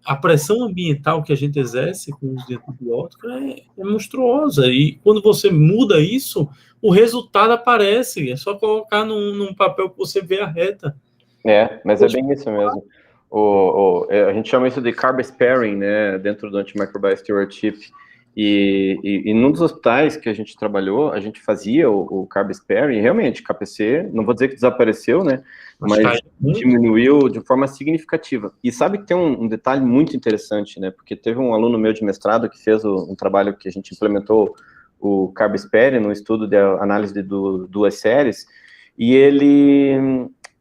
a pressão ambiental que a gente exerce com o uso de antibiótico é monstruosa. E quando você muda isso, o resultado aparece. É só colocar num papel que você vê a reta. Mas é bem isso mesmo. A gente chama isso de carb sparing, né, dentro do Antimicrobial Stewardship. E num dos hospitais que a gente trabalhou, a gente fazia o carb sparing, realmente, KPC, não vou dizer que desapareceu, né, mas diminuiu de forma significativa. E sabe que tem um detalhe muito interessante, né, porque teve um aluno meu de mestrado que fez um trabalho que a gente implementou o carb sparing no estudo de análise de duas séries, e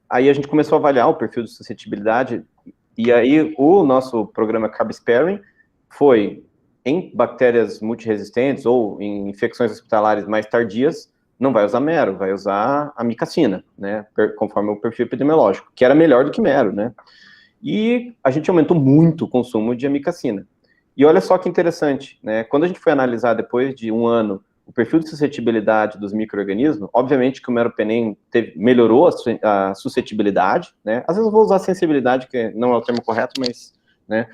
aí a gente começou a avaliar o perfil de suscetibilidade, e aí o nosso programa carb sparing foi em bactérias multiresistentes ou em infecções hospitalares mais tardias, não vai usar mero, vai usar amicacina, né, conforme o perfil epidemiológico, que era melhor do que mero, né. E a gente aumentou muito o consumo de amicacina. E olha só que interessante, né, quando a gente foi analisar depois de um ano o perfil de suscetibilidade dos micro-organismos, obviamente que o meropenem melhorou a suscetibilidade, né, às vezes eu vou usar sensibilidade, que não é o termo correto, mas, né,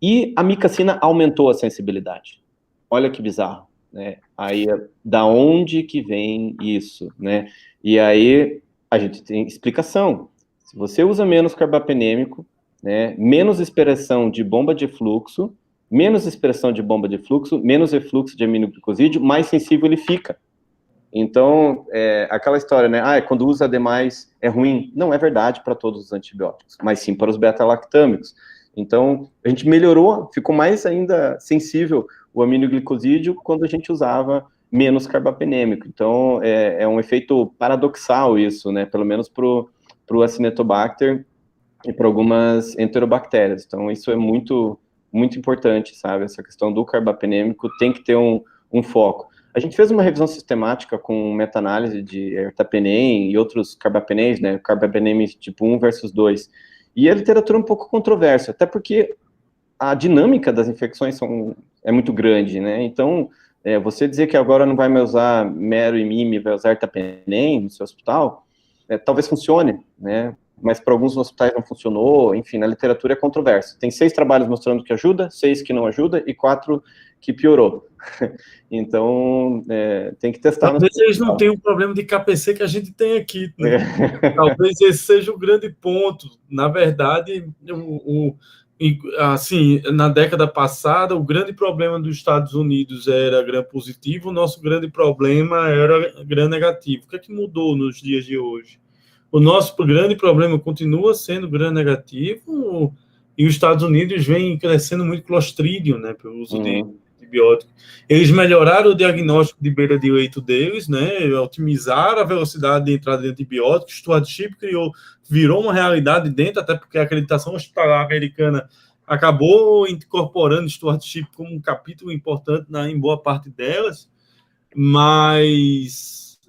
e a amicacina aumentou a sensibilidade. Olha que bizarro, né? Aí, da onde que vem isso, né? E aí, a gente tem explicação. Se você usa menos carbapenêmico, né, menos expressão de bomba de fluxo, menos expressão de bomba de fluxo, menos refluxo de aminoglicosídeo, mais sensível ele fica. Então, aquela história, né, quando usa demais é ruim. Não é verdade para todos os antibióticos, mas sim para os beta-lactâmicos. Então, a gente melhorou, ficou mais ainda sensível o aminoglicosídeo quando a gente usava menos carbapenêmico. Então, é um efeito paradoxal isso, né, pelo menos para o Acinetobacter e para algumas enterobactérias. Então, isso é muito, muito importante, sabe? Essa questão do carbapenêmico tem que ter um foco. A gente fez uma revisão sistemática com meta-análise de ertapenem e outros carbapenéis, né, carbapenéis tipo 1 versus 2, e a literatura é um pouco controversa, até porque a dinâmica das infecções é muito grande, né, então, você dizer que agora não vai mais usar mero e mime, vai usar ertapenem no seu hospital, talvez funcione, né, mas para alguns hospitais não funcionou, enfim, na literatura é controverso. Tem 6 trabalhos mostrando que ajuda, 6 que não ajuda e 4 que piorou. Então, tem que testar. Talvez eles não tenham o problema de KPC que a gente tem aqui, né? Talvez esse seja o grande ponto. Na verdade, assim, na década passada, o grande problema dos Estados Unidos era gram positivo, o nosso grande problema era gram negativo. O que é que mudou nos dias de hoje? O nosso grande problema continua sendo gram negativo, e os Estados Unidos vem crescendo muito Clostridium, né, pelo uso de antibiótico. Eles melhoraram o diagnóstico de beira de leito deles, né, otimizaram a velocidade de entrada de antibióticos. Stewardship virou uma realidade dentro, até porque a acreditação hospitalar americana acabou incorporando Stewardship como um capítulo importante em boa parte delas, mas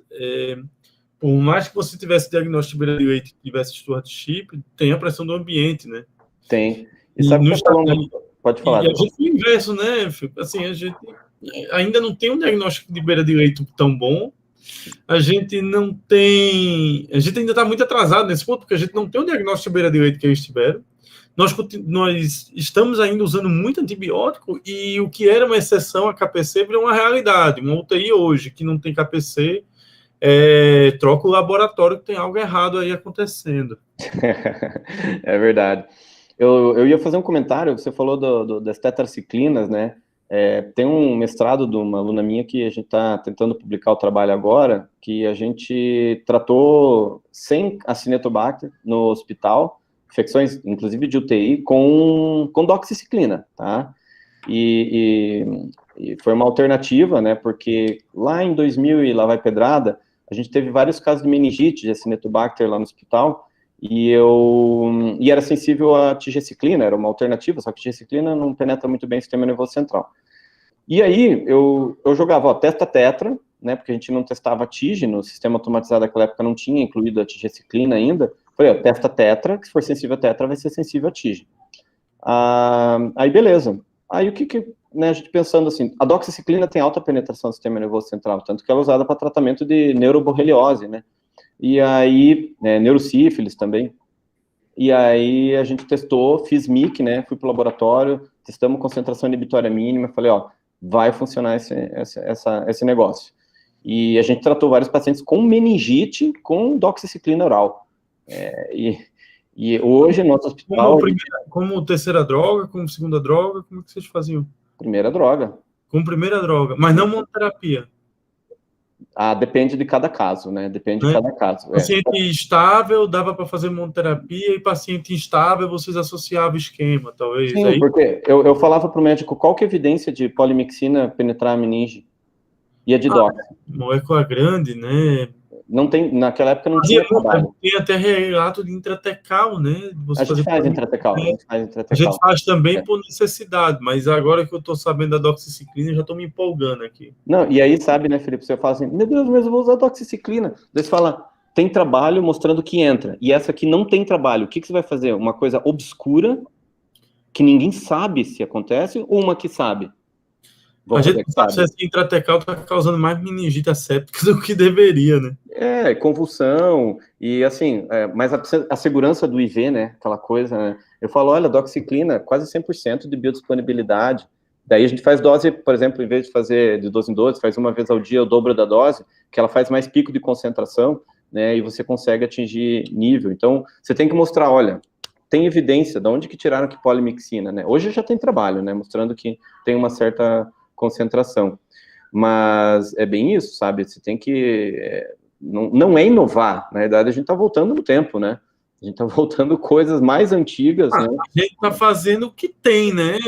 por mais que você tivesse diagnóstico de beira de leito e tivesse stewardship, tem a pressão do ambiente, né? Tem. E sabe que pode falar. E a gente é o inverso, né? Assim, a gente ainda não tem um diagnóstico de beira de leito tão bom. A gente ainda está muito atrasado nesse ponto, porque a gente não tem um diagnóstico de beira de leito que eles tiveram. Nós estamos ainda usando muito antibiótico, e o que era uma exceção a KPC virou uma realidade. Uma UTI hoje que não tem KPC, troca o laboratório, que tem algo errado aí acontecendo. É verdade. Eu ia fazer um comentário, você falou das tetraciclinas, né? Tem um mestrado de uma aluna minha que a gente está tentando publicar o trabalho agora, que a gente tratou sem Acinetobacter no hospital, infecções, inclusive de UTI, com doxiciclina, tá? E foi uma alternativa, né? Porque lá em 2000 e lá vai pedrada, a gente teve vários casos de meningite de Acinetobacter lá no hospital, e era sensível a tigeciclina, era uma alternativa, só que tigeciclina não penetra muito bem o sistema nervoso central. E aí, eu jogava, testa tetra, né, porque a gente não testava TIG, no sistema automatizado daquela época não tinha incluído a tigeciclina ainda. Falei, testa tetra, que se for sensível a tetra, vai ser sensível a TIG. Aí, beleza. Aí, o que né, a gente pensando assim, a doxiciclina tem alta penetração do sistema nervoso central, tanto que ela é usada para tratamento de neuroborreliose, né? E aí, neurosífilis também. e aí a gente testou, fiz MIC, né, fui pro laboratório, testamos concentração inibitória mínima, falei, ó, vai funcionar esse negócio. E a gente tratou vários pacientes com meningite, com doxiciclina oral. E hoje, no nosso hospital... Como terceira droga, como segunda droga, como que vocês faziam? Primeira droga. Como primeira droga, mas não monoterapia. Depende de cada caso, né? Depende de cada caso. Paciente estável, dava para fazer monoterapia, e paciente instável, vocês associavam esquema, talvez. Sim, porque eu falava para o médico qual que é a evidência de polimixina penetrar a meninge e a de dox. Molécula grande, né? Não tem, naquela época não tinha trabalho. Tem até relato de intratecal, né? A gente faz intratecal. A gente faz também por necessidade, mas agora que eu estou sabendo da doxiciclina, eu já estou me empolgando aqui. Não, e aí sabe, né, Felipe, você fala assim, meu Deus, mas eu vou usar doxiciclina. Daí você fala, tem trabalho mostrando que entra, e essa aqui não tem trabalho. O que você vai fazer? Uma coisa obscura, que ninguém sabe se acontece, ou uma que sabe? A gente sabe se esse intratecal está causando mais meningite asséptica do que deveria, né? Convulsão, e assim, mas a segurança do IV, né, aquela coisa, né? Eu falo, olha, doxiciclina, quase 100% de biodisponibilidade. Daí a gente faz dose, por exemplo, em vez de fazer de 12 em 12, faz uma vez ao dia o dobro da dose, que ela faz mais pico de concentração, né, e você consegue atingir nível. Então, você tem que mostrar, olha, tem evidência, de onde que tiraram que polimixina, né? Hoje já tem trabalho, né, mostrando que tem uma certa concentração. Mas é bem isso, sabe? Você tem que... não é inovar, na verdade a gente está voltando no tempo, né? A gente está voltando coisas mais antigas, né? A gente está fazendo o que tem, né?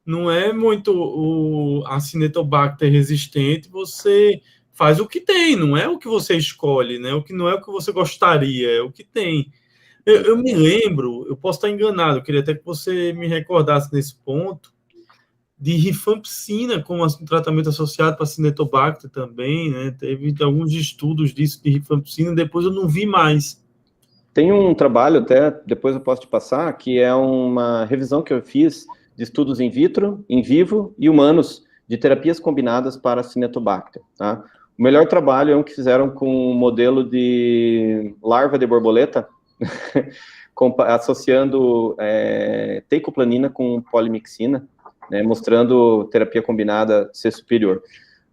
Não é muito a Acinetobacter resistente, você faz o que tem, não é o que você escolhe, né? O que não é o que você gostaria, é o que tem. Eu me lembro, eu posso estar enganado, eu queria até que você me recordasse nesse ponto, de rifampicina como um tratamento associado para Acinetobacter também, né? Teve alguns estudos disso de rifampicina, depois eu não vi mais. Tem um trabalho, até depois eu posso te passar, que é uma revisão que eu fiz de estudos in vitro, in vivo e humanos de terapias combinadas para Acinetobacter, tá? O melhor trabalho é um que fizeram com um modelo de larva de borboleta, associando teicoplanina com polimixina, né, mostrando terapia combinada ser superior.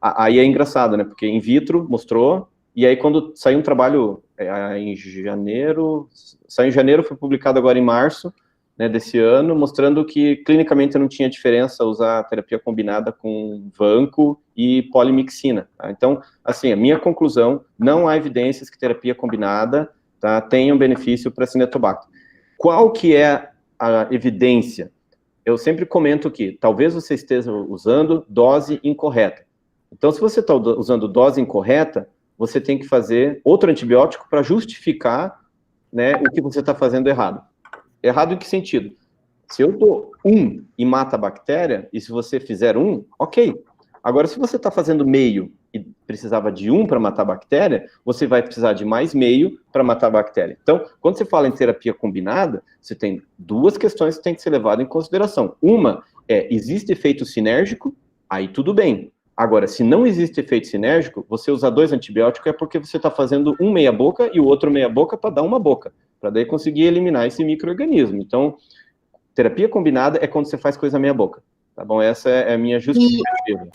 Aí é engraçado, né, porque in vitro mostrou, e aí quando saiu um trabalho em janeiro, foi publicado agora em março, né, desse ano, mostrando que clinicamente não tinha diferença usar terapia combinada com vanco e polimixina. Tá? Então, assim, a minha conclusão, não há evidências que terapia combinada, tá, tenha um benefício para Acinetobacter. Qual que é a evidência? Eu sempre comento que talvez você esteja usando dose incorreta. Então, se você está usando dose incorreta, você tem que fazer outro antibiótico para justificar, né, o que você está fazendo errado. Errado em que sentido? Se eu dou 1 e mata a bactéria, e se você fizer 1, ok. Agora, se você está fazendo meio e precisava de 1 para matar a bactéria, você vai precisar de mais meio para matar a bactéria. Então, quando você fala em terapia combinada, você tem duas questões que tem que ser levadas em consideração. Uma é, existe efeito sinérgico? Aí tudo bem. Agora, se não existe efeito sinérgico, você usar 2 antibióticos é porque você está fazendo um meia boca e o outro meia boca para dar uma boca, para daí conseguir eliminar esse micro-organismo. Então, terapia combinada é quando você faz coisa meia boca, tá bom? Essa é a minha justificativa.